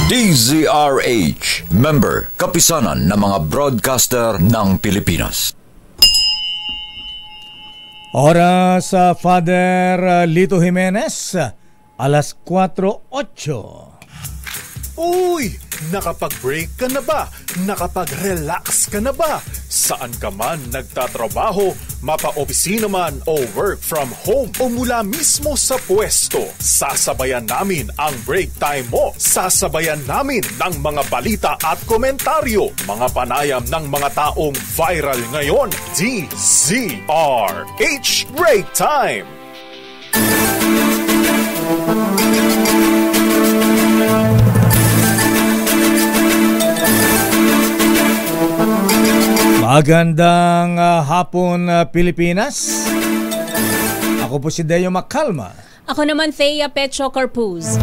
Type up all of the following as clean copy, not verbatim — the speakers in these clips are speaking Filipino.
DZRH, member, kapisanan ng mga broadcaster ng Pilipinas. Oras sa Father Lito Jimenez, alas 4:08. Uy! Nakapag-break ka na ba? Nakapag-relax ka na ba? Saan ka man nagtatrabaho, mapa-opisina man o work from home o mula mismo sa pwesto, sasabayan namin ang break time mo. Sasabayan namin ng mga balita at komentaryo, mga panayam ng mga taong viral ngayon. DZRH Break Time! Magandang hapon, Pilipinas. Ako po si Deo Macalma. Ako naman, Thea Pecho Carpuz.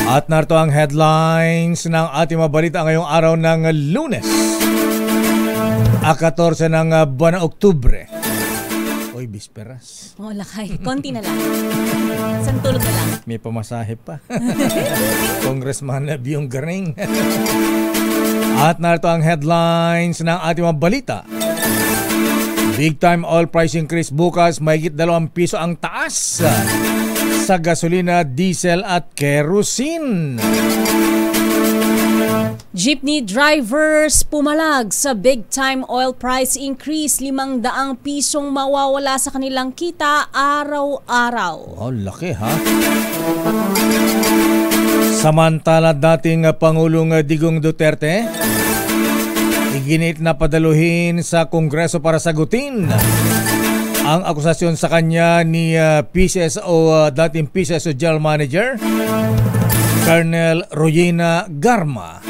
At narito ang headlines ng ating mga balita ngayong araw ng Lunes, 14 ng buwan ng Oktubre. Oy, bisperas. Oh, lakay. Konti na lang. Santulog na lang. May pamasahe pa. Congressman Biyong Garing. At narito ang headlines ng ating mga balita. Big time oil price increase bukas, mahigit 2 piso ang taas sa gasolina, diesel at kerosene. Jeepney drivers pumalag sa big time oil price increase. 500 pisong mawawala sa kanilang kita araw-araw. Oh, laki ha? Samantala, dating Pangulong Digong Duterte iginit na padaluhin sa Kongreso para sagutin ang akusasyon sa kanya ni PCSO, dating PCSO General Manager Colonel Royina Garma.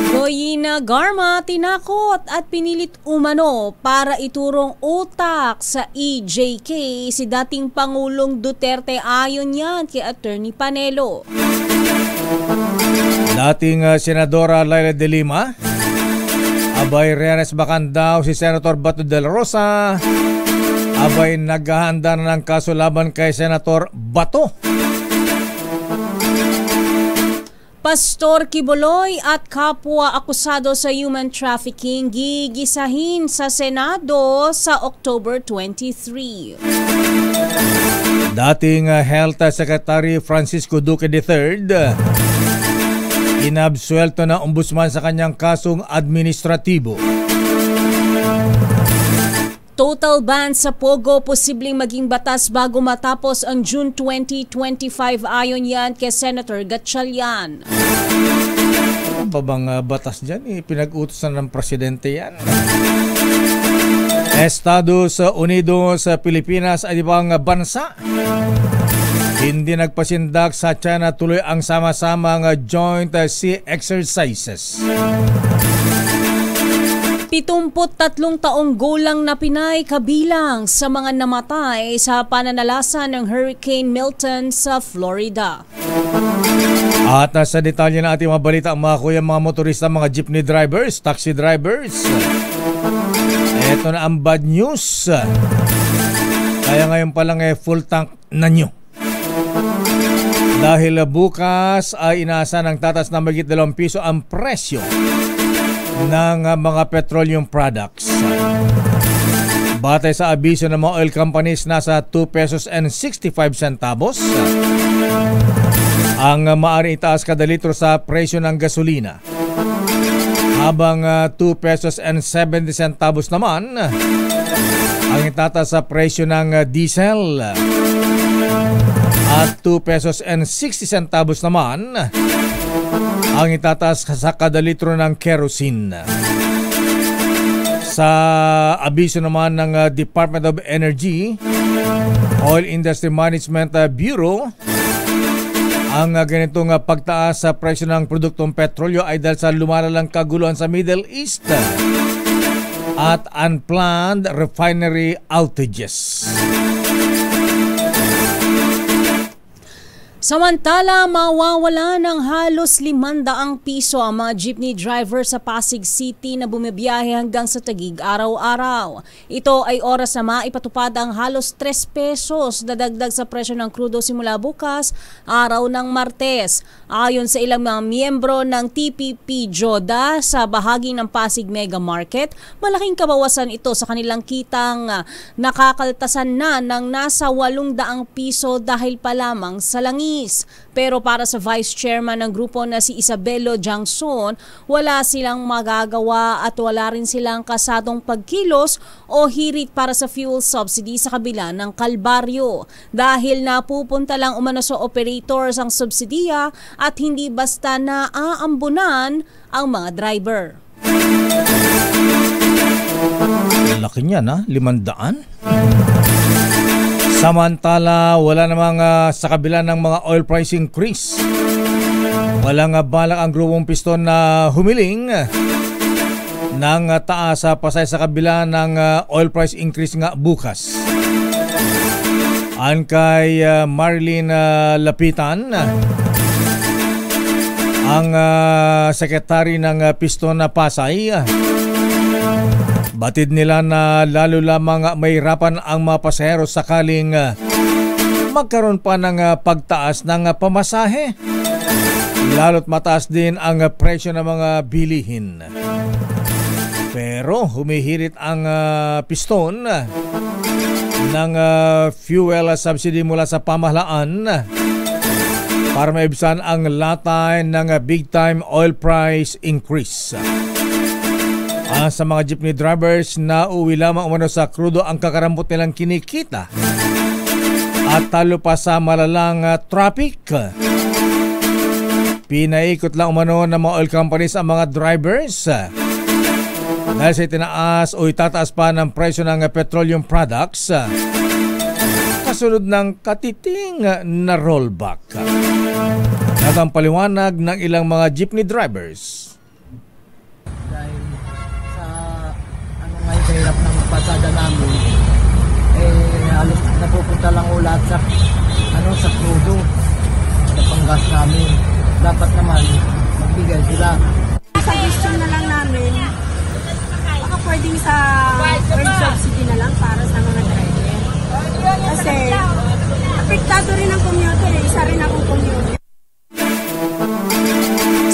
Royina Garma tinakot at pinilit umano para iturong utak sa EJK si dating Pangulong Duterte, ayon yan kay Attorney Panelo. Dating Senadora Laila de Lima, abay reanes bakan daw si Senator Bato de la Rosa, abay naghahanda na ng kaso laban kay Senator Bato. Pastor Quiboloy at kapwa akusado sa human trafficking gigisahin sa Senado sa October 23. Dating Health Secretary Francisco Duque III, inabsuelto na ombudsman sa kanyang kasong administratibo. Total ban sa Pogo posibleng maging batas bago matapos ang June 2025, ayon yan kay Senator Gatchalian. Ano ba bang batas dyan? Pinag-utosan ng presidente yan. Estados Unidos sa Pilipinas at ibang bansa hindi nagpasindak sa China, tuloy ang sama-samang joint sea exercises. 73 taong gulang na Pinay kabilang sa mga namatay sa pananalasan ng Hurricane Milton sa Florida. At sa detalye na ating mga balita, mga kuya, mga motorista, mga jeepney drivers, taxi drivers, eto na ang bad news. Kaya ngayon pa lang full tank na nyo. Dahil bukas ay inaasa ng tatas na magit 2 piso ang presyo ng mga petroleum products. Batay sa abiso ng mga oil companies, nasa 2 pesos and 65 centavos ang maaari itaas kada litro sa presyo ng gasolina, habang 2 pesos and 70 centavos naman ang itataas sa presyo ng diesel at 2 pesos and 60 centavos naman ang itataas sa kada litro ng kerosene. Sa abiso naman ng Department of Energy, Oil Industry Management Bureau, ang ganitong pagtaas sa presyo ng produktong petrolyo ay dahil sa lumalalang kaguluhan sa Middle East at unplanned refinery outages. Samantala, mawawala ng halos 500 piso ang mga jeepney driver sa Pasig City na bumibiyahe hanggang sa Taguig araw-araw. Ito ay oras na maipatupad ang halos 3 pesos na dagdag sa presyo ng krudo simula bukas, araw ng Martes. Ayon sa ilang mga miyembro ng TPP Joda sa bahagi ng Pasig Mega Market, malaking kabawasan ito sa kanilang kitang nakakaltasan na ng nasa 800 piso dahil pa lamang sa langis. Pero para sa Vice Chairman ng grupo na si Isabelo Jangson, wala silang magagawa at wala rin silang kasadong pagkilos o hirit para sa fuel subsidy sa kabila ng kalbaryo. Dahil napupunta lang umano sa operators ang subsidiya at hindi basta na aambunan ang mga driver. Laki niya na, 500? Samantala, wala namang sa kabila ng mga oil price increase. Walang balak ang grupong piston na humiling ng taas sa pasay sa kabila ng oil price increase nga bukas. Ayon kay Marilyn Lapitan, ang sekretary ng piston na Pasay, batid nila na lalo lamang may hirapan ang mga pasahero sakaling magkaroon pa ng pagtaas ng pamasahe. Lalo't mataas din ang presyo ng mga bilihin. Pero humihirit ang piston ng fuel subsidy mula sa pamahalaan para maibsan ang latay ng big time oil price increase. Sa mga jeepney drivers na uwi lamang umano sa krudo ang kakarampot nilang kinikita at talo pa sa malalang traffic. Pinaikot lang umano ng mga oil companies ang mga drivers dahil sa itinaas o itataas pa ng presyo ng petroleum products kasunod ng katiting na rollback. At ang paliwanag ng ilang mga jeepney drivers. Hirap ng pasada namin, halos napupunta lang ulat sa sa krudo, sa panggas namin. Dapat naman magbigay sila. Suggestion na lang namin, baka pwedeng sa oil subsidy na lang para sa mga driver. Kasi apektado rin ang commuter, isa rin akong commuter.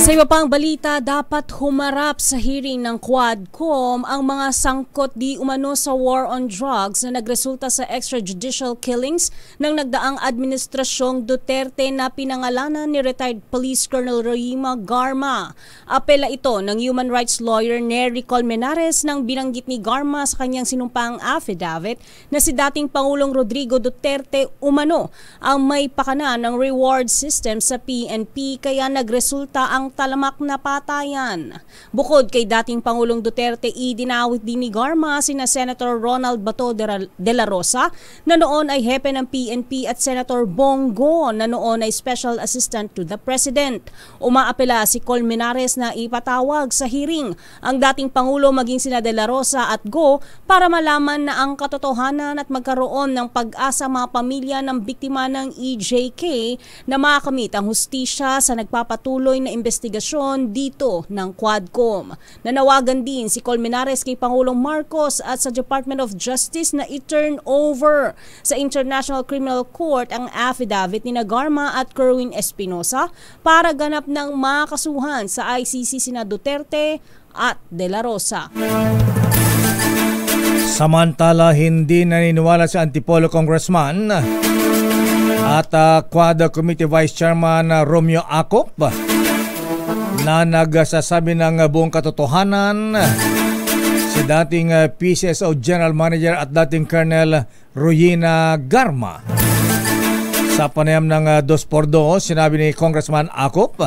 Sa iba pang balita, dapat humarap sa hearing ng Quadcom ang mga sangkot di umano sa war on drugs na nagresulta sa extrajudicial killings ng nagdaang administrasyong Duterte na pinangalanan ni retired Police Colonel Royima Garma. Apela ito ng human rights lawyer Nery Colmenares nang binanggit ni Garma sa kanyang sinumpang affidavit na si dating Pangulong Rodrigo Duterte umano ang may pakana ng reward system sa PNP kaya nagresulta ang talamak na patayan. Bukod kay dating Pangulong Duterte, idinawit din ni Garma sina Senator Ronald Bato de la Rosa na noon ay hepe ng PNP at Senator Bongo na noon ay Special Assistant to the President. Umaapela si Colmenares na ipatawag sa hearing ang dating Pangulo maging sina de la Rosa at Go para malaman na ang katotohanan at magkaroon ng pag-asa mga pamilya ng biktima ng EJK na makamit ang hustisya sa nagpapatuloy na investigasyon dito ng Quadcom. Nanawagan din si Colmenares kay Pangulong Marcos at sa Department of Justice na i-turn over sa International Criminal Court ang affidavit ni Garma at Kerwin Espinosa para ganap ng makasuhan sa ICC sina Duterte at De La Rosa. Samantala, hindi naniniwala si Antipolo Congressman at Quad Committee Vice Chairman Romeo Acop na nagsasabi ng buong katotohanan si dating PCSO General Manager at dating Colonel Royina Garma. Sa panayam ng 2x2, sinabi ni Congressman Acop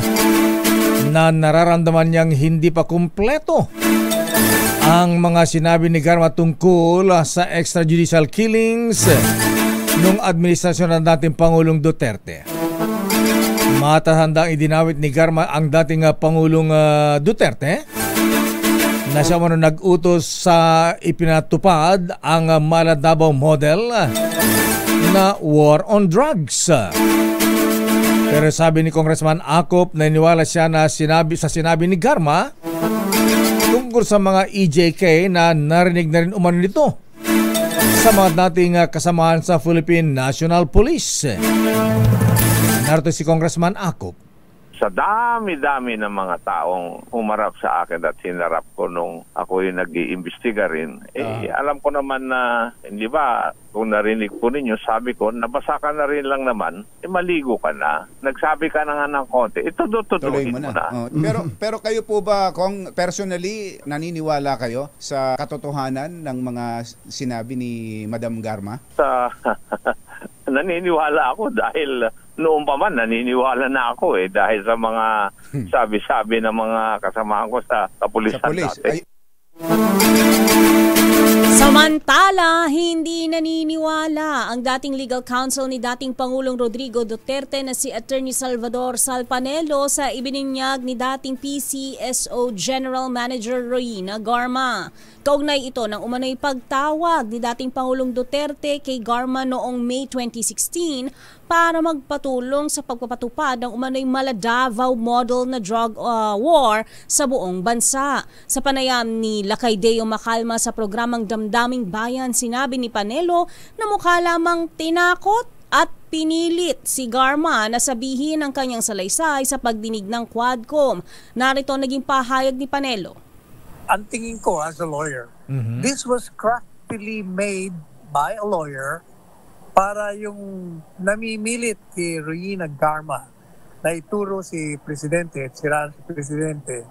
na nararamdaman niyang hindi pa kumpleto ang mga sinabi ni Garma tungkol sa extrajudicial killings nung administrasyon ng dating Pangulong Duterte. Matahandang idinawit ni Garma ang dating Pangulong Duterte na siya muna nag-utos sa ipinatupad ang Maladabaw model na war on drugs. Pero sabi ni Congressman Acop, naniniwala siya na sinabi ni Garma tungkol sa mga EJK na narinig na rin umano nito sa mga dating kasamahan sa Philippine National Police. Narito si Congressman Acop. Sa dami-dami ng mga taong umarap sa akin at hinarap ko nung ako yung nag-iimbestiga rin, alam ko naman na, hindi ba, kung narinig po ninyo, sabi ko, nabasa ka na rin lang naman, maligo ka na. Nagsabi ka na nga ng konti, tuloy mo na. Pero kayo po ba, kung personally, naniniwala kayo sa katotohanan ng mga sinabi ni Madam Garma? Naniniwala ako dahil noon pa man naniniwala na ako dahil sa mga sabi-sabi ng mga kasamahan ko sa kapulisan dati. Samantala, hindi naniniwala ang dating legal counsel ni dating Pangulong Rodrigo Duterte na si Attorney Salvador Salpanelo sa ibininyag ni dating PCSO General Manager Royina Garma. Kaugnay ito ng umano'y pagtawag ni dating Pangulong Duterte kay Garma noong May 2016 para magpatulong sa pagpapatupad ng umano'y Maladavao model na drug war sa buong bansa. Sa panayam ni Lakay Deo Macalma sa programang Damdaming Bayan, sinabi ni Panelo na mukha lamang tinakot at pinilit si Garma na sabihin ang kanyang salaysay sa pagdinig ng Quadcom. Narito naging pahayag ni Panelo. Ang tingin ko as a lawyer, this was craftily made by a lawyer para yung namimilit si Royina Garma na ituro si Presidente, siraan si Presidente,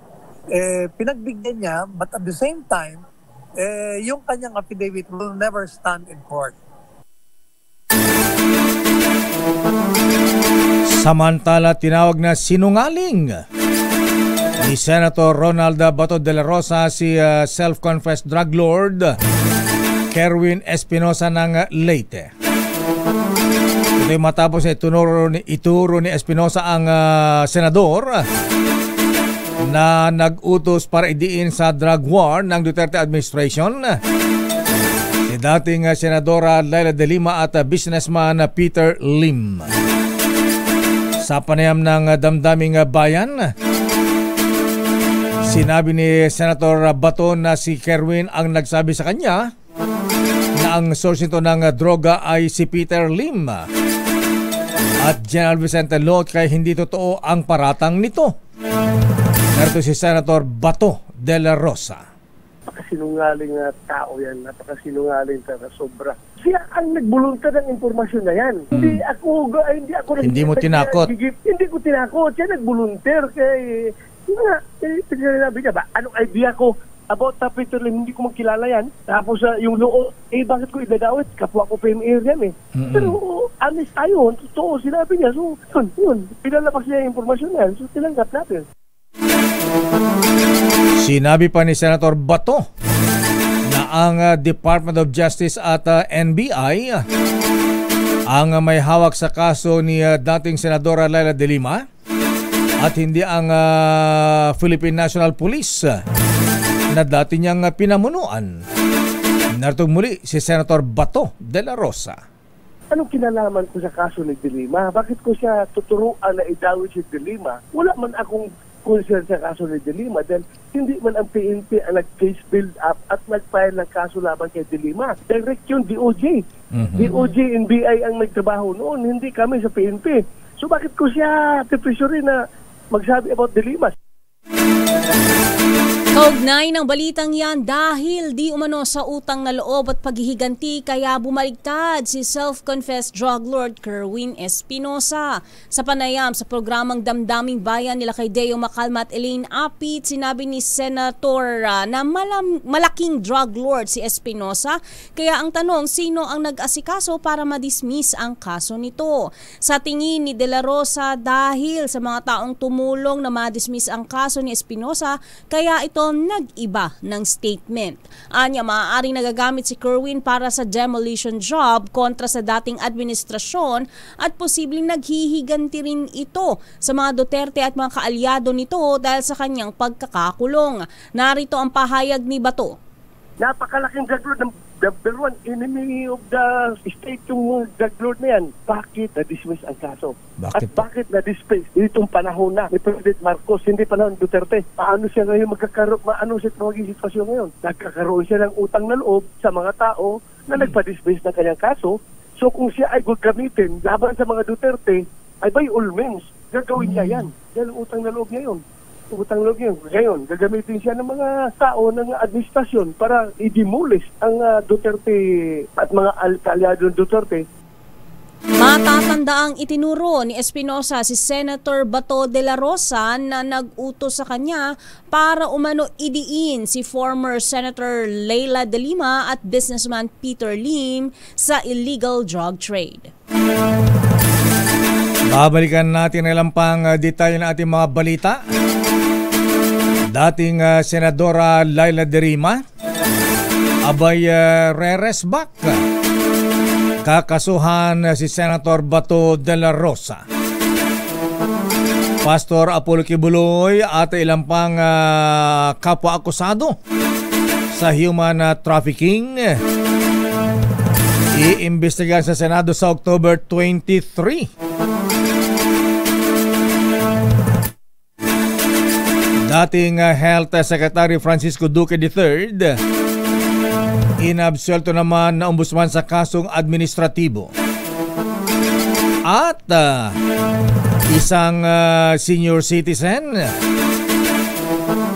pinagbigyan niya, but at the same time, yung kanyang affidavit will never stand in court. Samantala, tinawag na sinungaling ni Senator Ronald Bato de la Rosa si self-confessed drug lord Kerwin Espinosa ng Leyte. Ito'y matapos ituro ni Espinosa ang senador na nag-utos para idiin sa drug war ng Duterte administration si dating Senadora Leila de Lima at businessman Peter Lim. Sa panayam ng Damdaming Bayan, sinabi ni Senator Bato na si Kerwin ang nagsabi sa kanya na ang source nito ng droga ay si Peter Lim at General Vicente Lot, kaya hindi totoo ang paratang nito. Narito si Senator Bato de la Rosa. Napakasinungaling na tao yan, napakasinungaling na sobra. Siya ang nagbulunta ng impormasyon na yan. Hindi mo tinakot. Hindi ko tinakot. Siya nagbulunter kay sinabi niya ba, anong idea ko about Peter Lim, hindi ko magkilala yan. Tapos yung loob, bakit ko idadawit? Kapwa ko PMA yan Pero honest tayo, totoo sinabi niya. So, yun. Pinalabas niya yung informasyon yan. So, tinanggap natin. Sinabi pa ni Senator Bato na ang Department of Justice at NBI ang may hawak sa kaso ni dating Senadora Leila de Lima at hindi ang Philippine National Police na dati niyang pinamunuan. Narito muli si Senator Bato de la Rosa. Anong kinalaman ko sa kaso ni de Lima? Bakit ko siya tuturuan na idawit si de Lima? Wala man akong concern sa kaso ni de Lima dahil hindi man ang PNP ang nag-case build up at nag-file ng kaso laban kay de Lima. Direct yung DOJ. DOJ and BI ang nagtrabaho noon, hindi kami sa PNP. So bakit ko siya tipresyuri na magsabi about de Lima? Kaugnay ng balitang yan, dahil di umano sa utang na loob at paghihiganti kaya bumaligtad si self-confessed drug lord Kerwin Espinosa. Sa panayam sa programang Damdaming Bayan nila kay Deo Macalma at Elaine Apit, sinabi ni Senator na malaking drug lord si Espinosa. Kaya ang tanong, sino ang nag-asikaso para madismiss ang kaso nito? Sa tingin ni De La Rosa, dahil sa mga taong tumulong na madismiss ang kaso ni Espinosa, kaya ito nag-iba ng statement. Anya, maaaring nagagamit si Kerwin para sa demolition job kontra sa dating administrasyon at posibleng naghihiganti rin ito sa mga Duterte at mga kaalyado nito dahil sa kanyang pagkakakulong. Narito ang pahayag ni Bato. Napakalaking drug lord ng number one enemy of the state yung drug lord na yan. Bakit na-dismiss ang kaso? At bakit na-dismiss itong panahon na ni President Marcos, hindi panahon Duterte? Paano siya ngayon paano siya maging sitwasyon ngayon? Nagkakaroon siya ng utang na loob sa mga tao na nagpa-dismiss ng kanyang kaso. So kung siya ay gagamitin laban sa mga Duterte, ay by all means, gagawin niya yan. Yan ang utang na loob niya yun. Utang na loob niya. Ngayon, gagamitin siya ng mga tao ng administrasyon para i-demolish ang Duterte at mga kalyado ng Duterte. Matatandaang itinuro ni Espinosa si Senator Bato de la Rosa na nag-utos sa kanya para umano idiin si former Senator Leila de Lima at businessman Peter Lim sa illegal drug trade. Babalikan natin ilang pang detalye ng ating mga balita. Dating Senadora Leila de Lima abay reresbak. Kakasuhan si Senator Bato de la Rosa. Pastor Apollo Kibuloy at ilang pang kapwa-akusado sa human trafficking iimbestigahan sa Senado sa October 23. Dating Health Secretary Francisco Duque III inabsuelto naman na ombudsman sa kasong administratibo. At isang senior citizen,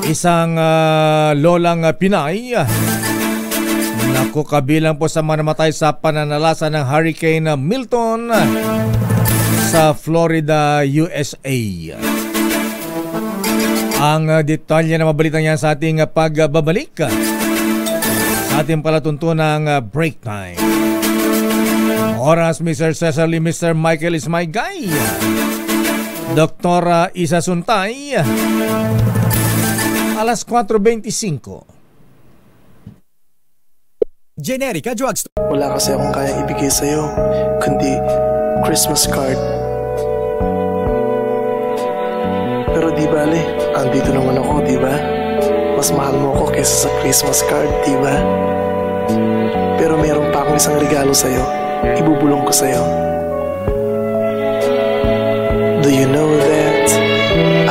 isang lolang Pinay, naku, kabilang po sa mga namatay sa pananalasa ng Hurricane Milton sa Florida, USA. Ang detalye na mabalitang yan sa ating pagbabalik sa ating palatuntunang break time. Oras, Mr. Cecily, Mr. Michael is my guy. Doktora Isa Suntay, alas 4:25. Generica Drugstore. Wala kasi akong kaya ibigay sa'yo, kundi Christmas card. Pero di bale, andito naman ako, di ba? Mas mahal mo ako kaysa sa Christmas card, di ba? Pero meron pa akong isang regalo sa'yo. Ibubulong ko sa'yo. Do you know that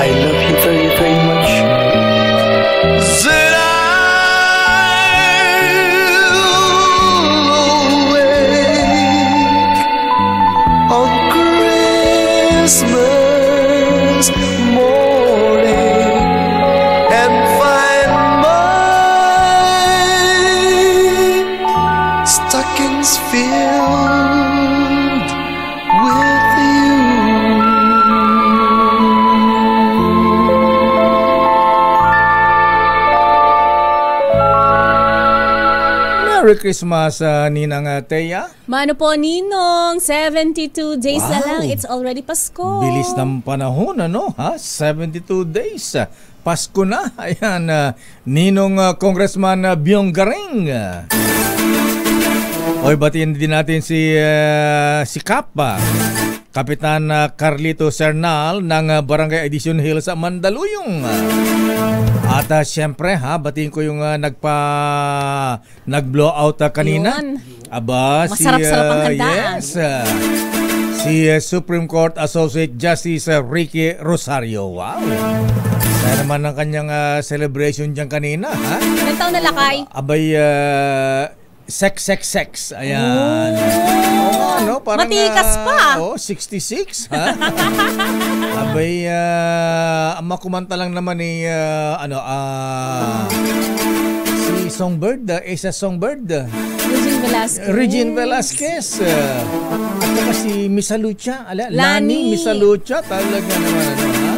I love you very, very much? Said I'll awake on Christmas morning and find stockings filled with you. Merry Christmas, Ninang Teya. Mano po, Ninong, 72 days na lang. It's already Pasko. Bilis ng panahon, ano? Ha? 72 days. Pasko na. Ayan, Ninong Congressman Biong Garing. Oy, batiin din natin si Kapa, Kapitan Carlito Cernal ng Barangay Edison Hills sa Mandaluyong. At siyempre, batiin ko yung nag-blow out kanina. Yun. Aba, masarap-sarap ang handaan. Yes, si Supreme Court Associate Justice Ricky Rosario. Wow. Kaya naman ang kanyang celebration dyan kanina. Ilang taon na lakay? Abay, sex. Ayan. Ano, parang, matikas pa. 66, ha? Abay, makumanta lang naman ni, si Songbird, Asa Songbird. Regine Velasquez. At saka si Misa Lucha. Lani Misa Lucha. Talaga naman, ha?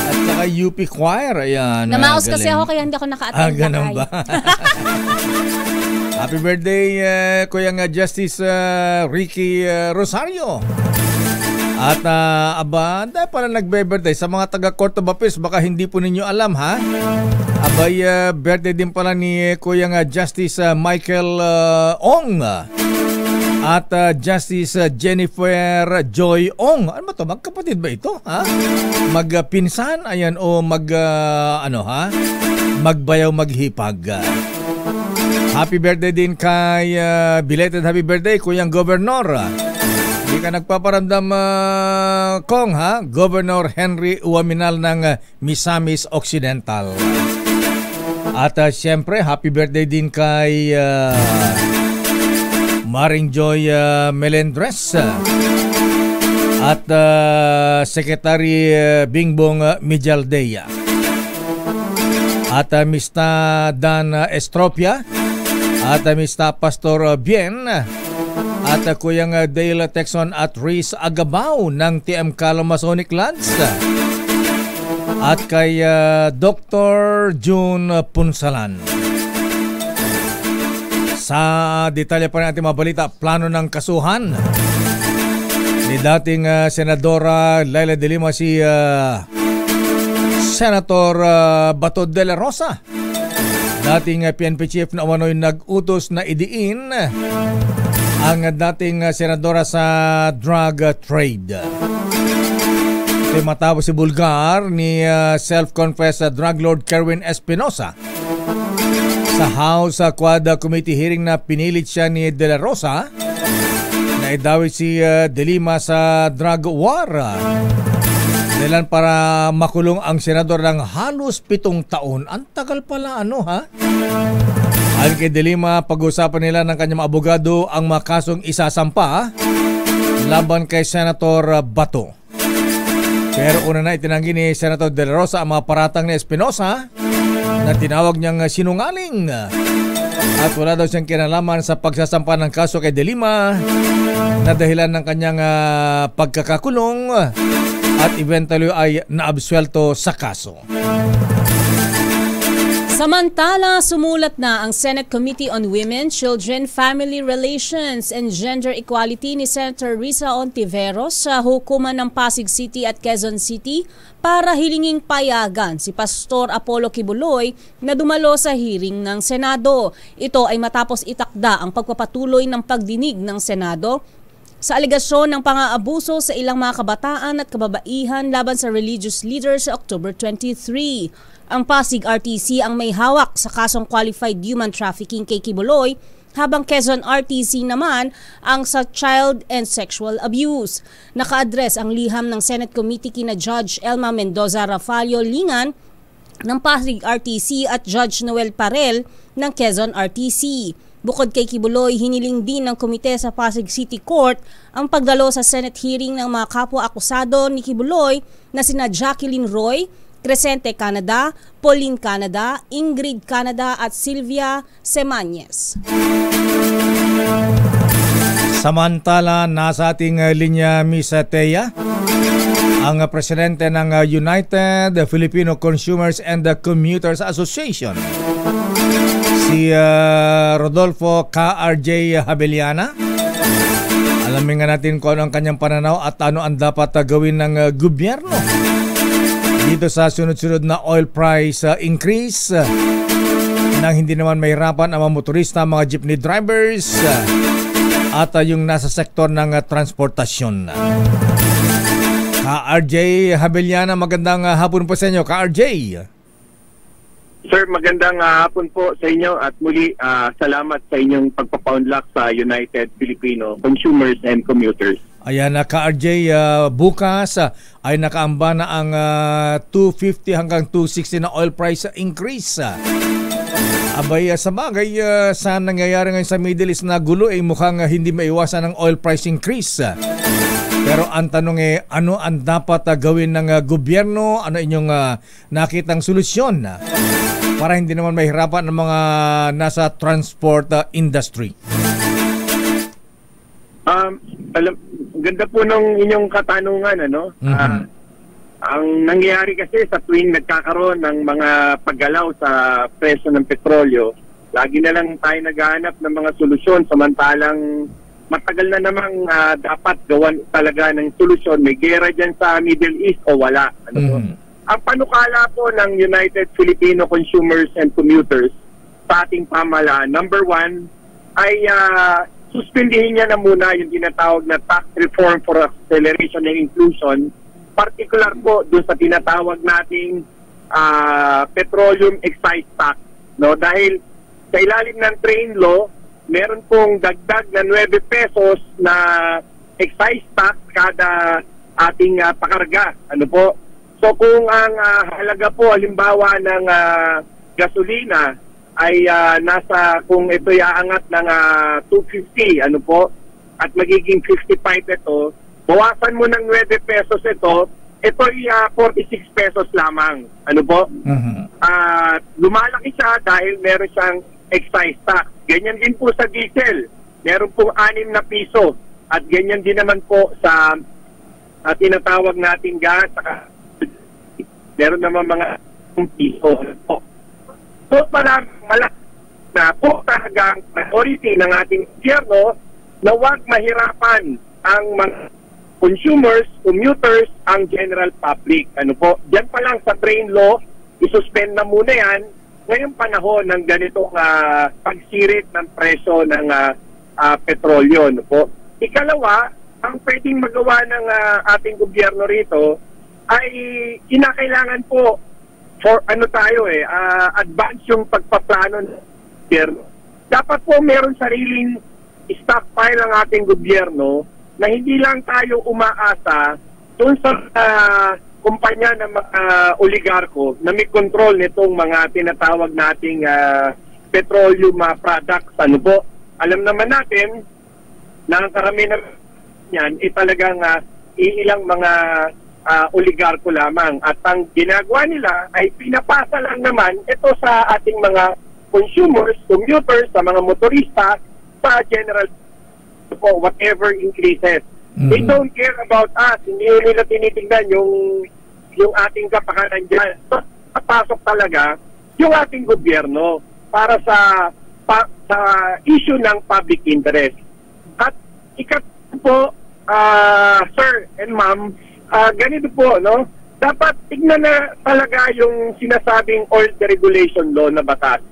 At saka UP Choir. Ayan. Namaos kasi ako kaya hindi ako naka-attend. Ganun ba? Happy birthday, Kuya Justice Ricky Rosario. At pala nagbe-birthday sa mga taga-Court of Appeals, baka hindi po ninyo alam, ha? Abay, birthday din pala ni Kuya Justice Michael Ong. At Justice Jennifer Joy Ong. Ano ba to? Magkapatid ba ito, ha? Magpinsan, ayan, o magbayaw, maghipag. Happy birthday din kay belated happy birthday Kuyang Gobernador. Hindi ka nagpaparamdam Kong ha? Governor Henry Uwaminal ng Misamis Occidental. At siyempre happy birthday din kay Maring Joy Melendres at Secretary Bingbong Mijaldea at Mr. Dan Estropia at Mr. Pastor Bien at Kuyang Dale Texon at Reese Agabao ng TM Masonic Lands at kay Dr. June Punsalan. Sa detalye pa rin ating mga balita, plano ng kasuhan ni dating Senadora Laila de Lima si Senator Bato de la Rosa. Dating PNP chief na umano'y nag-utos na idiin ang dating senadora sa drug trade. Ito'y matapos si Bulgar ni self-confessed drug lord Kerwin Espinosa. Sa House Quad Committee hearing na pinilit siya ni De La Rosa na idawit si De Lima sa drug war. Dahilan para makulong ang senador ng halos 7 taon. Ang tagal pala ha? Ayon kay De Lima, pag-usapan nila ng kanyang abogado ang mga kasong isasampa laban kay Senator Bato. Pero una na itinanggi ni Senator De La Rosa ang mga paratang ni Espinosa na tinawag niyang sinungaling at wala daw siyang kinalaman sa pagsasampa ng kaso kay De Lima na dahilan ng kanyang pagkakakulong at eventually ay naabsuelto sa kaso. Samantala, sumulat na ang Senate Committee on Women, Children, Family Relations and Gender Equality ni Senator Risa Ontiveros sa hukuman ng Pasig City at Quezon City para hilinging payagan si Pastor Apollo Kibuloy na dumalo sa hearing ng Senado. Ito ay matapos itakda ang pagpapatuloy ng pagdinig ng Senado sa alegasyon ng pang-aabuso sa ilang mga kabataan at kababaihan laban sa religious leaders sa October 23. Ang Pasig RTC ang may hawak sa kasong qualified human trafficking kay Kibuloy, habang Quezon RTC naman ang sa child and sexual abuse. Naka-address ang liham ng Senate Committee kina Judge Elma Mendoza Rafalio Lingan ng Pasig RTC at Judge Noel Parel ng Quezon RTC. Bukod kay Kibuloy, hiniling din ng komite sa Pasig City Court ang pagdalo sa Senate hearing ng mga kapwa-akusado ni Kibuloy na sina Jacqueline Roy, Crescente Canada, Pauline Canada, Ingrid Canada at Sylvia Semañez. Samantala, nasa ating linya Miss Thea, ang presidente ng United Filipino Consumers and Commuters Association, si Rodolfo KRJ Habeliana. Alamin nga natin kung ano ang kanyang pananaw at ano ang dapat gawin ng gobyerno dito sa sunod-sunod na oil price increase nang hindi naman mahirapan ang mga motorista, mga jeepney drivers at yung nasa sektor ng transportasyon. Ka-RJ Habeliana, magandang hapon po sa inyo, Ka-RJ. Sir, magandang hapon po sa inyo at muli salamat sa inyong pagpapaunlak sa United Filipino Consumers and Commuters. Ayan, Ka-RJ, bukas ay nakaamba na ang 250 hanggang 260 na oil price increase. Abay, sa bagay, sa nangyayari ngayon sa Middle East na gulo ay mukhang hindi maiwasan ang oil price increase. Pero ang tanong ano ang dapat gawin ng gobyerno? Ano inyong nakitang solusyon para hindi naman mahirapan ng mga nasa transport industry? Ganda po ng inyong katanungan, ano? Ang nangyayari kasi sa tuwing nagkakaroon ng mga paggalaw sa presyo ng petrolyo, lagi na lang tayo naghahanap ng mga solusyon, samantalang matagal na namang dapat gawan talaga ng solusyon. May gera dyan sa Middle East o wala. Ang panukala po ng United Filipino Consumers and Commuters sa ating pamahalaan, number 1, ay suspindihin niya na muna yung tinatawag na tax reform for acceleration and inclusion, particular po doon sa tinatawag nating petroleum excise tax, no? Dahil sa ilalim ng train law, meron pong dagdag na 9 pesos na excise tax kada ating pakarga. Ano po? So kung ang halaga po halimbawa ng gasolina ay nasa, kung ito iaangat ng 250, ano po, at magiging 55 ito, bawasan mo ng 9 pesos ito ay 46 pesos lamang. Ano po? Lumalaki siya dahil meron siyang excise tax. Ganyan din po sa diesel. Meron pong 6 na piso. At ganyan din naman po sa tinatawag nating gas. Meron naman mga piso. So parang malaki na po talagang priority ng ating gobyerno na huwag mahirapan ang mga consumers, commuters, ang general public. Ano po? Diyan pa lang sa train law, isuspend na muna yan ngayong panahon ng ganitong pagsirit ng presyo ng petrolyo. Ano po? Ikalawa, ang pwedeng magawa ng ating gobyerno rito ay kinakailangan po for advance yung pagpaplano ng gobyerno. Dapat po meron sariling stockpile ang ating gobyerno na hindi lang tayo umaasa doon sa kumpanya ng mga oligarko na may control nitong mga tinatawag nating petroleum products. Ano po? Alam naman natin na ang karamihan yan talagang iilang mga oligarko lamang. At ang ginagawa nila ay pinapasa lang naman ito sa ating mga consumers, commuters, sa mga motorista, sa general po, whatever increases. They don't care about us. Hindi nila tinitingnan yung ating kapakanan dyan. So, papasok talaga yung ating gobyerno para sa issue ng public interest. At po, sir and ma'am, ganito po, no? Dapat tignan na talaga yung sinasabing oil deregulation law na batas.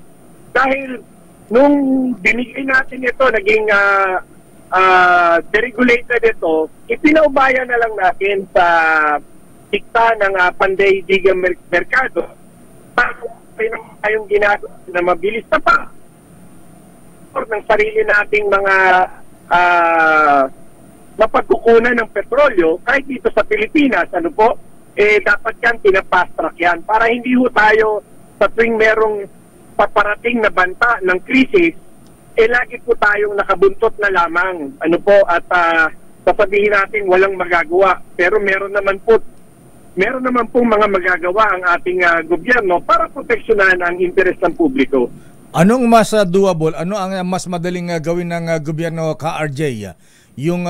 Dahil nung binigay natin ito, naging deregulated ito, ipinaubaya na lang natin sa dikta ng pandaigdigang merkado para tayong ginagawa na mabilis na pa ng sarili nating mga mapagkukunan ng petrolyo kahit dito sa Pilipinas. Ano po? Dapat yan, pinapast track yan para hindi ho tayo sa tuwing merong paparating na banta ng krisis, lagi po tayong nakabuntot na lamang. Ano po? At sasabihin natin walang magagawa. Pero meron naman pong mga magagawa ang ating gobyerno para proteksyonan ang interes ng publiko. Anong mas doable? Ano ang mas madaling gawin ng gobyerno ka-RJ? Yung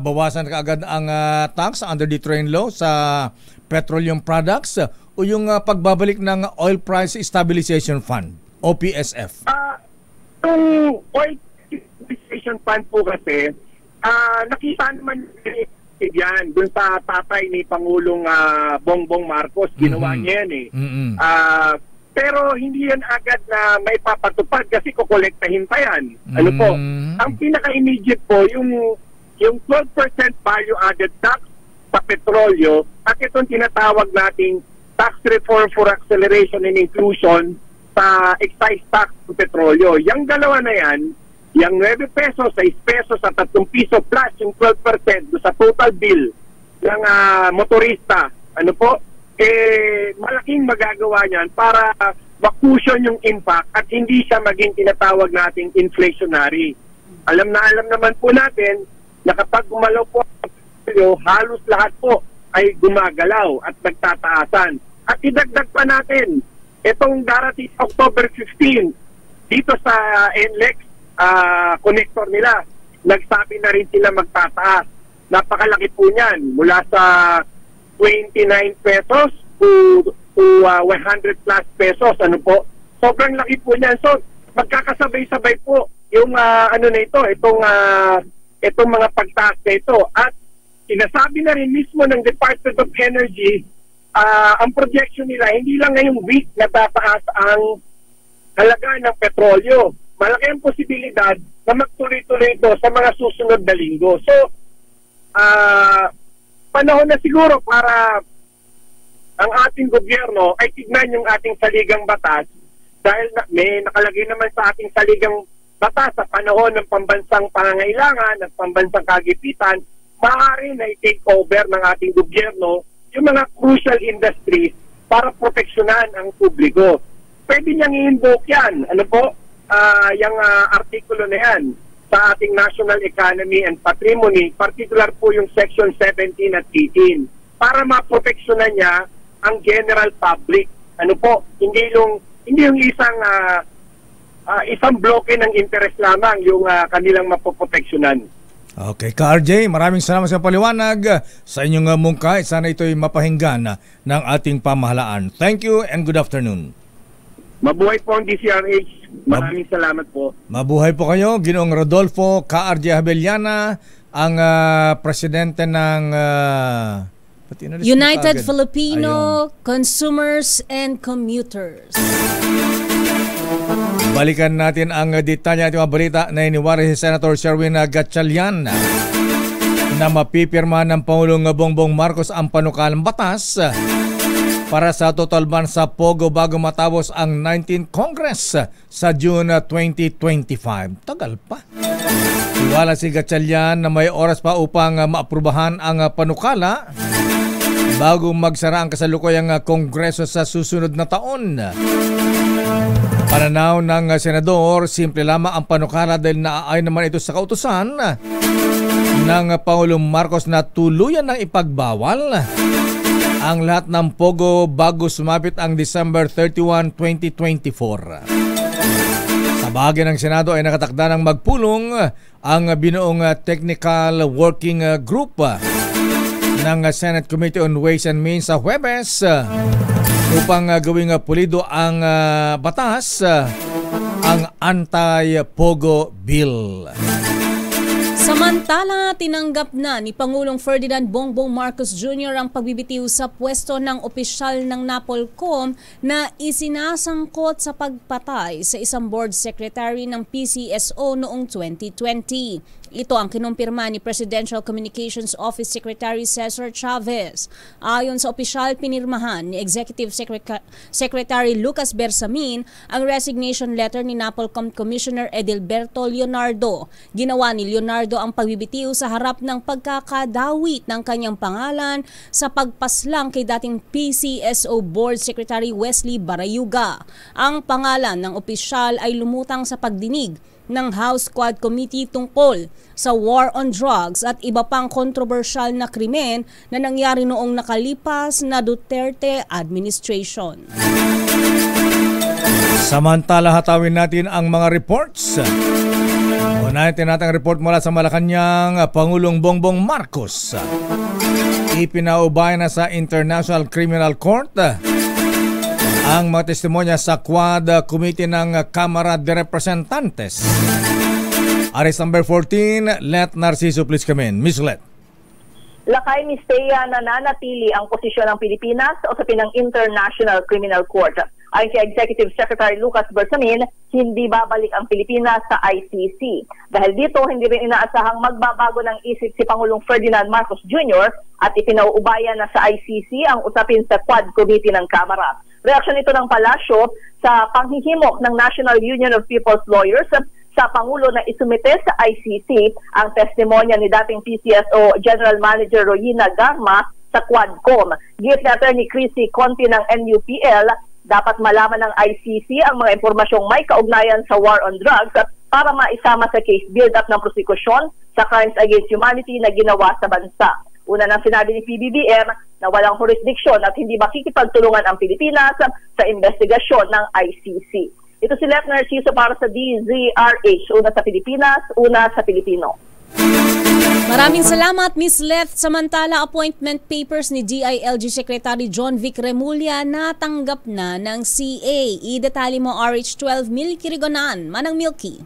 bawasan kaagad ang tax under the train law sa petroleum products o yung pagbabalik ng Oil Price Stabilization Fund, OPSF? Yung Oil Stabilization Fund po kasi, nakita naman yan dun sa tatay ni Pangulong Bongbong Marcos. Ginawa niya yan eh. Pero hindi yan agad na may papatupad kasi kukolektahin pa yan. Ano po? Ang pinaka-immediate po, yung 12% value-added tax sa petrolyo at itong tinatawag nating tax reform for acceleration and inclusion sa excise tax sa petrolyo. Yung dalawa na yan, yung 9 pesos, 6 pesos at 3 piso plus yung 12% sa total bill ng motorista. Ano po? Malaking magagawa niyan para makusyon yung impact at hindi siya maging tinatawag nating inflationary. Alam naman po natin na kapag gumalaw po halos lahat po ay gumagalaw at nagtataasan. At idagdag pa natin, itong darating October 15, dito sa NLEX connector nila, nagsabi na rin sila magtataas. Napakalaki po niyan, mula sa 29 pesos to 100 plus pesos. Ano po? Sobrang laki po niyan. So, magkakasabay-sabay po yung itong mga pagtaas na ito. At sinasabi na rin mismo ng Department of Energy, ang projection nila, hindi lang ngayong week na tataas ang halaga ng petrolyo. Malaki ang posibilidad na magtuloy-tuloy ito sa mga susunod na linggo. So, panahon na siguro para ang ating gobyerno ay tignan yung ating saligang batas dahil may nakalagay naman sa ating saligang batas sa panahon ng pambansang pangangailangan at pambansang kagipitan, maaari na i-take over ng ating gobyerno yung mga crucial industries para proteksyonan ang publiko. Pwede niyang i-invoke yan. Ano po? Yung artikulo na yan sa ating National Economy and Patrimony, particular po yung Section 17 at 18, para maproteksyonan niya ang general public. Ano po? Hindi yung isang bloke ng interest lamang yung kanilang mapoproteksyonan. Okay, Ka-RJ, maraming salamat sa paliwanag sa inyong mungkahi. Sana ito'y mapahinggan ng ating pamahalaan. Thank you and good afternoon. Mabuhay po ang DCRH. Maraming salamat po. Mabuhay po kayo, Ginoong Rodolfo Ka-RJ Habeliana, ang presidente ng United Filipino Consumers and Commuters. Balikan natin ang detalye at mga balita na iniwari si Senator Sherwin Gatchalian na mapipirma ng Pangulong Bongbong Marcos ang panukalang batas para sa total ban sa Pogo bago matapos ang 19th Congress sa June 2025. Tagal pa. Iwala si Gatchalian na may oras pa upang maaprubahan ang panukala bago magsara ang kasalukuyang Kongreso sa susunod na taon. Pananaw ng Senador, simple lamang ang panukala dahil naaayon naman ito sa kautusan ng Pangulong Marcos na tuluyan ng ipagbawal ang lahat ng Pogo bago sumapit ang December 31, 2024. Sa bahagi ng Senado ay nakatakda ng magpulong ang binuong Technical Working Group ng Senate Committee on Ways and Means sa Huwebes upang gawing pulido ang batas, ang Anti-Pogo Bill. Samantala, tinanggap na ni Pangulong Ferdinand Bongbong Marcos Jr. ang pagbibitiw sa pwesto ng opisyal ng NAPOLCOM na isinasangkot sa pagpatay sa isang board secretary ng PCSO noong 2020. Ito ang kinumpirma ni Presidential Communications Office Secretary Cesar Chavez. Ayon sa opisyal, pinirmahan ni Executive Secretary Lucas Bersamin ang resignation letter ni NAPOLCOM Commissioner Edilberto Leonardo. Ginawa ni Leonardo ang pagbibitiw sa harap ng pagkakadawit ng kanyang pangalan sa pagpaslang kay dating PCSO Board Secretary Wesley Barayuga. Ang pangalan ng opisyal ay lumutang sa pagdinig ng House Quad Committee tungkol sa war on drugs at iba pang kontrobersyal na krimen na nangyari noong nakalipas na Duterte administration. Samantala, hatawin natin ang mga reports. Unahin natin ang report mula sa Malacanang. Pangulong Bongbong Marcos ipinaubay na sa International Criminal Court ang mga testimonya sa Quad Committee ng Kamara de Representantes. Arrest number 14, Let Narciso, please come in. Miss Let. Lakay Mistea na nanatili ang posisyon ng Pilipinas o sa pinang International Criminal Court. Ayon kay Executive Secretary Lucas Bersamin, hindi babalik ang Pilipinas sa ICC. Dahil dito, hindi rin inaasahang magbabago ng isip si Pangulong Ferdinand Marcos Jr. at ipinauubaya na sa ICC ang usapin sa Quad Committee ng Kamara. Reaksyon ito ng palasyo sa panghihimok ng National Union of People's Lawyers sa Pangulo na isumite sa ICC ang testimonya ni dating PCSO General Manager Royina Garma sa Quadcom. Git ni Attorney Chrissy Conti ng NUPL, dapat malaman ng ICC ang mga impormasyong may kaugnayan sa war on drugs para maisama sa case build-up ng prosekusyon sa crimes against humanity na ginawa sa bansa. Una nang sinabi ni PBBM na walang jurisdiksyon at hindi makikipagtulungan ang Pilipinas sa investigasyon ng ICC. Ito si Let Narciso para sa DZRH. Una sa Pilipinas, una sa Pilipino. Maraming salamat, Miss Let. Samantala, appointment papers ni DILG Secretary John Vic Remulla natanggap na ng CA. I-detalye mo RH12 Milky Rigonan. Manang Milky.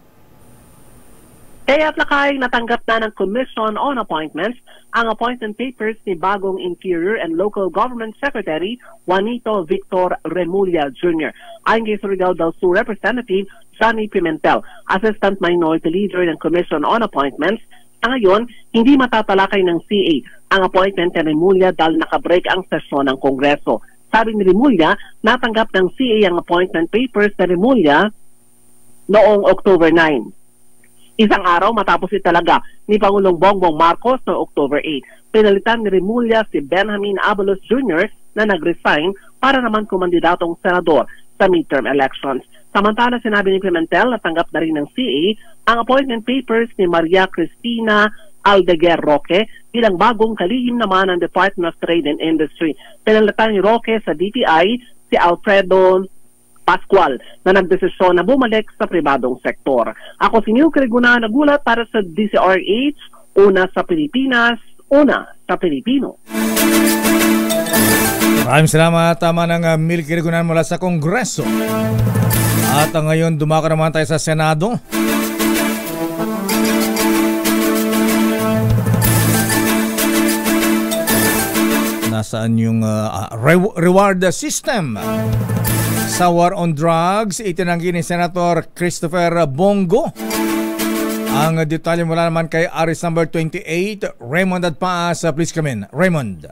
Kaya lakay natanggap na ng Commission on Appointments ang appointment papers ni bagong Interior and Local Government Secretary Juanito Victor Remulla Jr. Ayon kay Surigao del Sur Representative Johnny Pimentel, Assistant Minority Leader ng Commission on Appointments, ngayon hindi matatalakay ng CA ang appointment ni Remulla dahil nakabreak ang sesyon ng Kongreso. Sabi ni Remulla, natanggap ng CA ang appointment papers na Remulla noong October 9. Isang araw matapos italaga ni Pangulong Bongbong Marcos noong October 8. Pinalitan ni Remulla si Benjamin Abalos Jr. na nag-resign para naman kumandidatong senador sa midterm elections. Samantala, sinabi ni Pimentel na tanggap na rin ng CA ang appointment papers ni Maria Cristina Aldeguer Roque bilang bagong kalihim naman ng Department of Trade and Industry. Pinalitan ni Roque sa DTI si Alfredo Pascual na nagdesisyon na bumalik sa pribadong sektor. Ako si Neil Criguna, nagulat para sa DCRH, una sa Pilipinas, una sa Pilipino. Maraming salamat, tama ng Mil Crigunan mula sa Kongreso. At ngayon dumako naman tayo sa Senado. Nasaan yung reward system sa war on drugs? Itinanggi ni Senator Christopher Bongo. Ang detalye mula naman kay Aris number 28, Raymond Adpaas. Please come in, Raymond.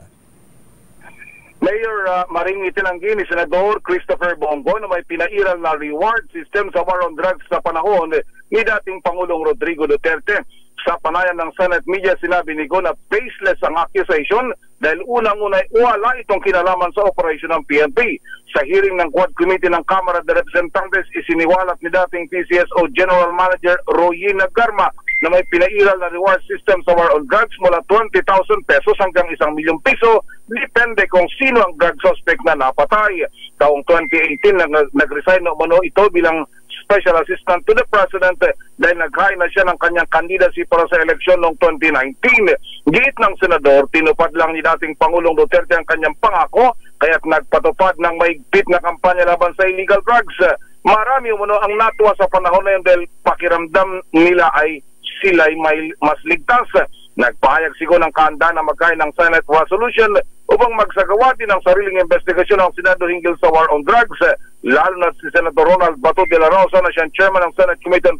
Mayor Maring itinanggi ni Senador Christopher Bongo na may pinairal na reward system sa war on drugs sa panahon ni dating Pangulong Rodrigo Duterte. Sa panayan ng Senate media, sinabi ni Go na baseless ang accusation dahil unang-una wala itong kinalaman sa operasyon ng PNP. Sa hearing ng Quad Committee ng Kamara de Representantes, isiniwalat ni dating PCSO General Manager Royina Garma na may pinairal na reward system sa war on drugs mula 20,000 pesos hanggang 1 milyong piso, depende kung sino ang drug suspect na napatay. Taong 2018 nag-resign na umano ito bilang Special Assistant to the President dahil nag-hire na siya ng kanyang candidacy para sa eleksyon noong 2019. Giit ng senador, tinupad lang ni dating Pangulong Duterte ang kanyang pangako kaya't nagpatupad ng mahigpit na kampanya laban sa illegal drugs. Marami umano ang natuwa sa panahon na yun dahil pakiramdam nila ay sila'y mas ligtas. Nagpahayag sigo ng kahanda na magkain ng Senate resolution upang magsagawa din ng sariling investigasyon ng Senado hinggil sa war on drugs. Lalo na si Senator Ronald Bato de la Rosa na siyang chairman ng Senate Committee on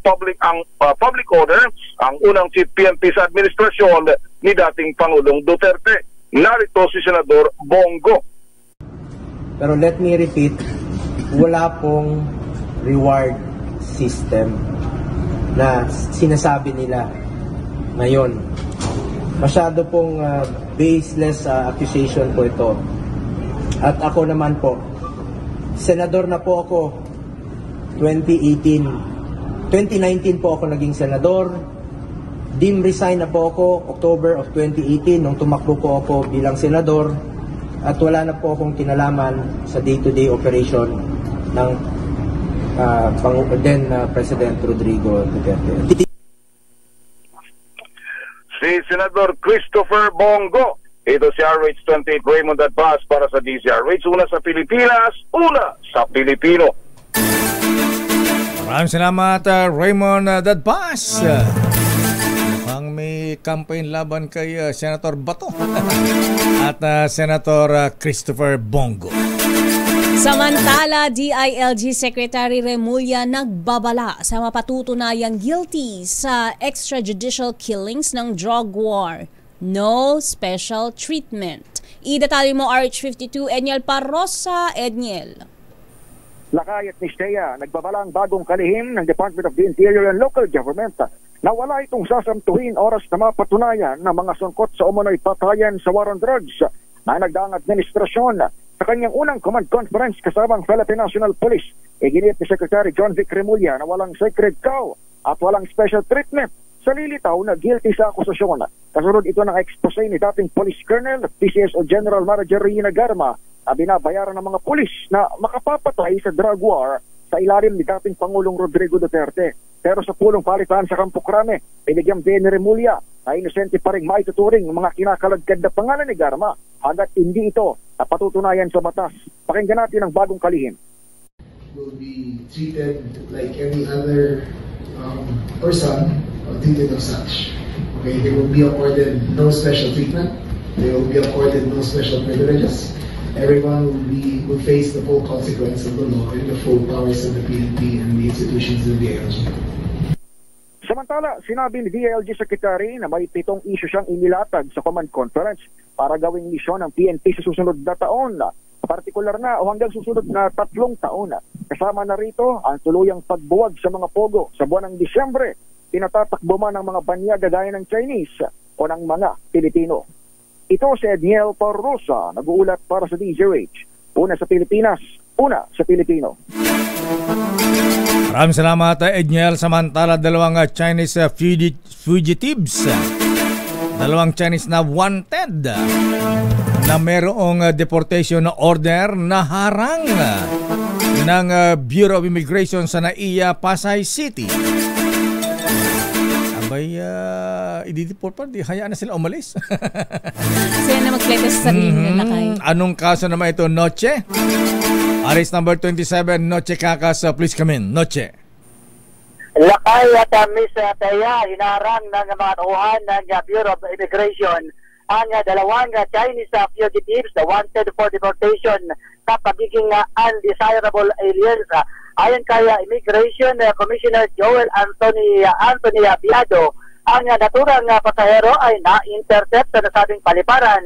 Public Order, ang unang chief PNP sa administrasyon ni dating Pangulong Duterte. Narito si Senador Bongo. Pero let me repeat, wala pong reward system na sinasabi nila ngayon. Masyado pong baseless accusation po ito. At ako naman po, senador na po ako 2019 po ako naging senador. Dim resign na po ako October of 2018 nung tumakbo po ako bilang senador. At wala na po akong kinalaman sa day-to-day operation ng President Rodrigo Duterte. Si Senador Christopher Bongo. Ito si RH28 Raymond Adpaas para sa DCRH. Una sa Pilipinas, una sa Pilipino. Maraming salamat, Raymond Adpaas. Mukhang may campaign laban kay Senator Bato at Senator Christopher Bongo. Samantala, DILG Secretary Remulla nagbabala sa mapatutunayang guilty sa extrajudicial killings ng drug war. No special treatment. Idetalye mo RH52, Edniel Parrosa. Edniel. Lakay at Nistea, nagbabalang bagong kalihim ng Department of the Interior and Local Government na wala itong sasamtuhin oras na mapatunayan ng mga sangkot sa umunoy patayan sa war on drugs na nagdaang administrasyon. Sa kanyang unang command conference kasamang Philippine National Police, iginit ni Secretary John Vic Remulla na walang sacred cow at walang special treatment sa lilitaw na guilty sa akusasyon. Kasunod ito ng expose ni dating Police Colonel, PCSO General Manager Royina Garma na binabayaran ng mga pulis na makapapatay sa drug war sa ilalim ni dating Pangulong Rodrigo Duterte. Pero sa pulong palitan sa Campo Crame, pinigyan din ni Remulla na inosente pa rin maituturing ng mga kinakaladkad na pangalan ni Garma hanggat hindi ito napatutunayan sa batas. Pakinggan natin ang bagong kalihim. Will be treated like any other person treated of such. Okay, they will be accorded no special treatment. They will be accorded no special privileges. Everyone will face the full consequence of the law and the full powers of the PNP and the institutions of the DILG. Samantala, sinabi ni DILG Secretary na may 7 issue siyang inilatag sa command conference para gawing misyon ng PNP sa susunod na taon. partikular na o hanggang susunod na 3 taon. Kasama na rito ang tuluyang pagbuwag sa mga pogo sa buwan ng Disyembre. Tinatatakbo man ng mga banya gaya ng Chinese o ng mga Pilipino. Ito si Edniel Torrosa, nag-uulat para sa DZRH. Una sa Pilipinas, una sa Pilipino. Maraming salamat, Edniel. Samantala, dalawang Chinese fugitives, dalawang Chinese na wanted na mayroong deportation order na harang ng Bureau of Immigration sa NAIA, Pasay City. Abay, i-deport pa, hayaan na sila umalis. Sila na magplete sa sarili nila, Lakay. Anong kaso naman ito, Noche? Arrest number 27, Noche Kakas, please come in. Noche. Lakay at Miss Taya, hinarang ng mga tauhan ng Bureau of Immigration ang dalawang Chinese fugitives na wanted for deportation sa pagiging undesirable aliens. Ayon kay Immigration Commissioner Joel Anthony Biado, ang naturang pasahero ay na-intercept sa nasabing paliparan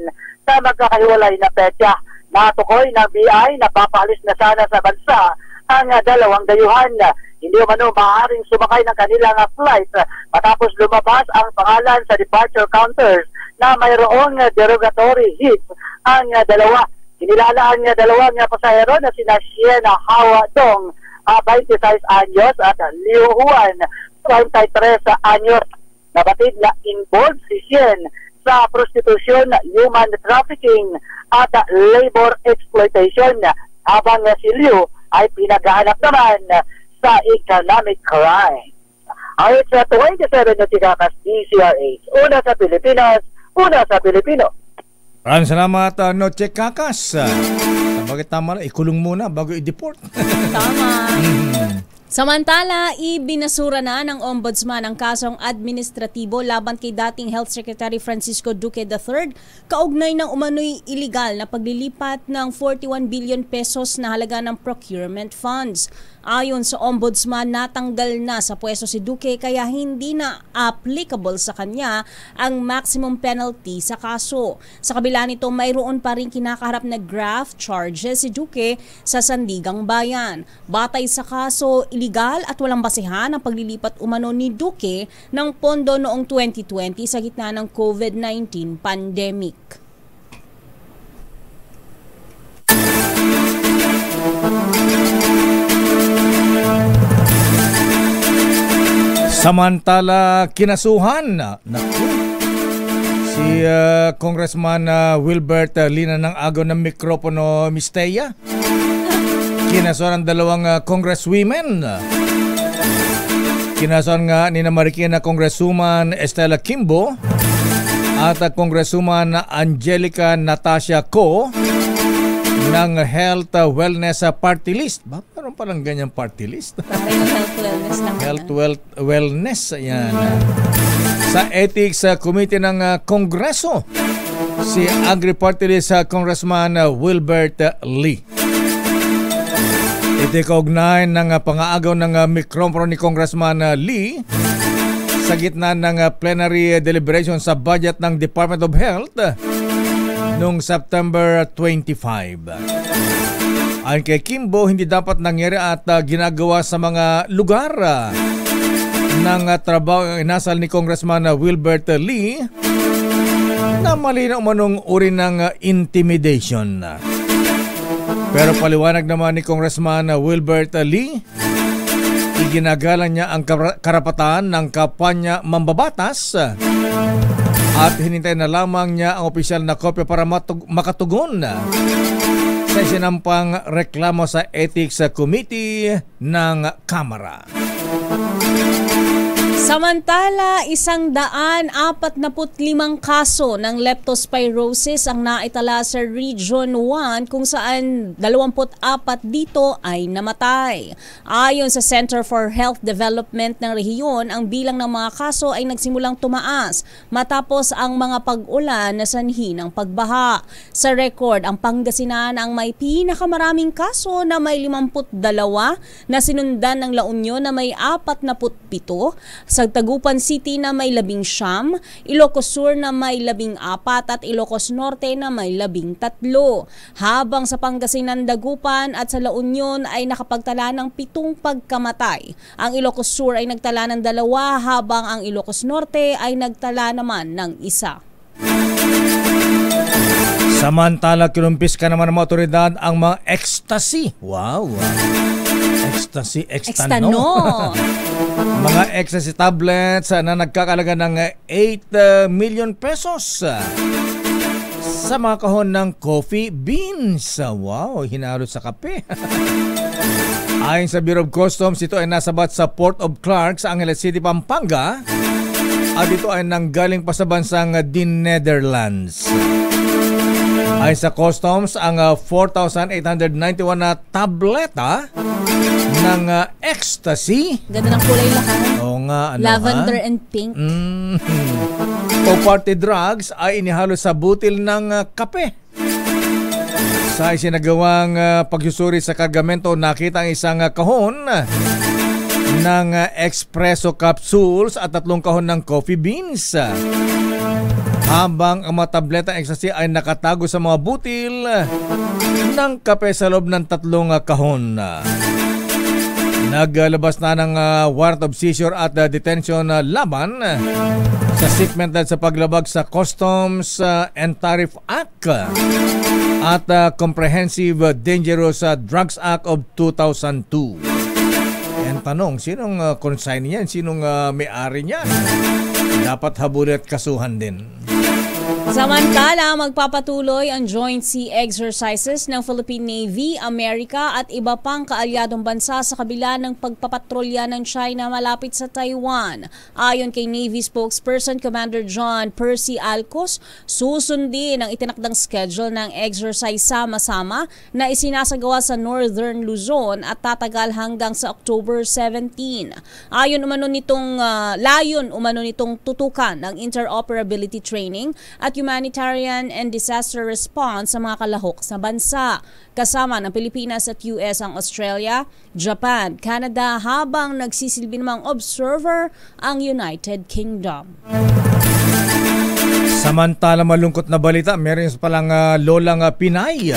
sa magkakahiwalay na petsa. Natukoy ng BI na papahalis na sana sa bansa ang dalawang dayuhan. Hindi umano maaaring sumakay ng kanilang flight matapos lumabas ang pangalan sa departure counters na mayroong derogatory hits ang dalawa. Kinilala ang dalawang pasahero na sina Xian Hawa Dong, 26 anyos, at Liu Huan, 33 anyos. Nabatid na involved si Xian sa prostitution, human trafficking at labor exploitation, habang si Liu ay pinaghahanap naman sa economic crime. Ayon sa 27 na Chikakas DCRH, una sa Pilipinas, una sa Pilipino. Maraming salamat, Noche Kakas. Bakit tama na, ikulong muna bago i-deport. Tama. Samantala, ibinasura na ng Ombudsman ang kasong administratibo laban kay dating Health Secretary Francisco Duque III kaugnay ng umano'y iligal na paglilipat ng 41 billion pesos na halaga ng procurement funds. Ayon sa Ombudsman, natanggal na sa pwesto si Duque kaya hindi na applicable sa kanya ang maximum penalty sa kaso. Sa kabila nito, mayroon pa rin kinakaharap na graft charges si Duque sa Sandigang Bayan. Batay sa kaso, iligal at walang basehan ang paglilipat umano ni Duque ng pondo noong 2020 sa gitna ng COVID-19 pandemic. Samantala, kinasuhan si Congressman Wilbert Lina ng agaw ng mikropono, Mistea. Kinasuhan ang dalawang congresswomen. Kinasuhan nga ni Marikina Congresswoman Estela Kimbo at Congresswoman Angelica Natasha Co ng Health Wellness Party List. Ba, meron palang ganyang party list? Health Wellness lang. Health Wellness, yan. Sa Ethics Committee ng Kongreso, si Agri-Party List Congressman Wilbert Lee. Ito kaugnay ng pangaagaw ng mikropono ni Congressman Lee sa gitna ng plenary deliberation sa budget ng Department of Health noong September 25. Ayon kay Kimbo, hindi dapat nangyari at ginagawa sa mga lugar ng trabaho ang inasal ni Congressman Wilbert Lee na malinaw manong uri ng intimidation. Pero paliwanag naman ni Congressman Wilbert Lee, iginagalang niya ang karapatan ng kapwa niya mambabatas at hinintay na lamang niya ang opisyal na kopya para makatugon sa isinampang reklamo sa Ethics Committee ng Kamara. Samantala, 145 kaso ng leptospirosis ang naitala sa Region 1 kung saan 24 dito ay namatay. Ayon sa Center for Health Development ng rehiyon, ang bilang ng mga kaso ay nagsimulang tumaas matapos ang mga pag-ulan na sanhi ng pagbaha. Sa record, ang Pangasinan ang may pinakamaraming kaso na may 52 na sinundan ng La Union na may 47. Sa Tagupan City na may 19, Ilocos Sur na may 14 at Ilocos Norte na may 13. Habang sa Pangasinan, Dagupan at sa La Union ay nakapagtala ng 7 pagkamatay. Ang Ilocos Sur ay nagtala ng 2 habang ang Ilocos Norte ay nagtala naman ng 1. Samantala, kinumpis ka naman ng mga otoridad ang mga ecstasy. Wow! Ecstasy, extano. Mga ecstasy tablets na nagkakalaga ng 8 million pesos sa mga kahon ng coffee beans. Wow, hinalo sa kape. Ayon sa Bureau of Customs, ito ay nasabat sa Port of Clark sa Angeles City, Pampanga. At ito ay nanggaling pa sa bansang Netherlands. Ayon sa Customs, ang 4,891 na tableta ng ecstasy. Ganda ng kulay lakan. Oo nga. Lavender and pink. O party drugs ay inihalo sa butil ng kape. Sa isinagawang pagsusuri sa kargamento, nakita ang isang kahon ng espresso capsules at 3 kahon ng coffee beans. Habang ang mga tableta ecstasy ay nakatago sa mga butil ng kape sa loob ng 3 kahon. Naglabas na ng warrant of seizure at detention laban sa shipment dahil sa paglabag sa Customs and Tariff Act at Comprehensive Dangerous Drugs Act of 2002. Yan tanong, sinong consignee niyan? Sinong may-ari niyan? Dapat habulin at kasuhan din. Samantala, magpapatuloy ang joint sea exercises ng Philippine Navy, Amerika at iba pang kaalyadong bansa sa kabila ng pagpapatrolya ng China malapit sa Taiwan. Ayon kay Navy spokesperson Commander John Percy Alcos, susundin ang itinakdang schedule ng exercise sama-sama na isinasagawa sa Northern Luzon at tatagal hanggang sa October 17. Layon umano nitong tutukan ng interoperability training at humanitarian and disaster response sa mga kalahok sa bansa. Kasama ng Pilipinas at US ang Australia, Japan, Canada habang nagsisilbi namang observer ang United Kingdom. Samantala, malungkot na balita, meron palang lolang Pinay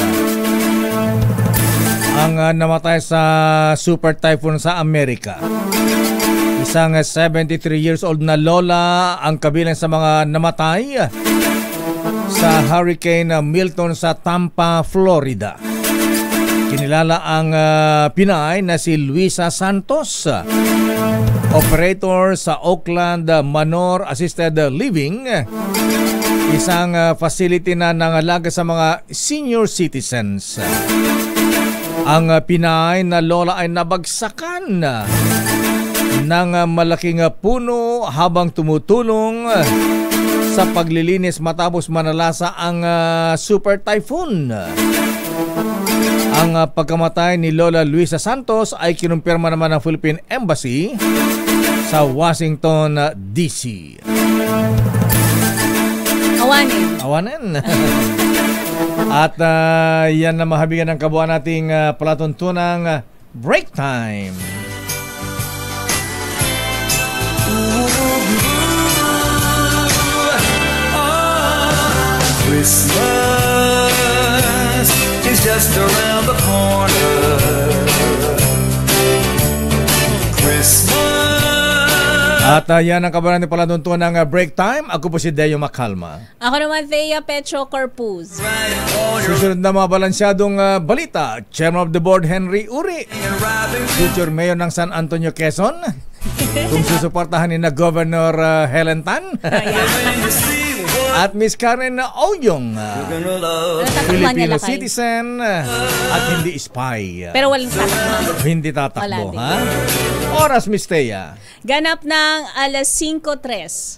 ang namatay sa super typhoon sa Amerika. Isang 73 years old na lola ang kabilang sa mga namatay sa Hurricane Milton sa Tampa, Florida. Kinilala ang Pinay na si Luisa Santos, operator sa Oakland Manor Assisted Living, isang facility na nangalaga sa mga senior citizens. Ang Pinay na lola ay nabagsakan ng malaking puno habang tumutulong sa paglilinis matapos manalasa ang super typhoon. Ang pagkamatay ni Lola Luisa Santos ay kinumpirma naman ng Philippine Embassy sa Washington, D.C. Awanin. At yan na mahabigan ng kabuuan nating palatuntunang break time. Christmas is just around the corner. Christmas. At yan ang kabaran ni palatuntunan ng break time. Ako po si Deo Macalma. Ako naman, Thea Petro Corpuz. Susunod na mga balansyadong balita. Chairman of the Board, Henry Uri. Future Mayor ng San Antonio, Quezon. Kung susuportahan ni na Governor Helen Tan. At Miss Karen Oyong, Filipino citizen at hindi spy. Pero walang tatakbo. Hindi tatakbo, ha? Oras, Miss Thea. Ganap ng 5:03.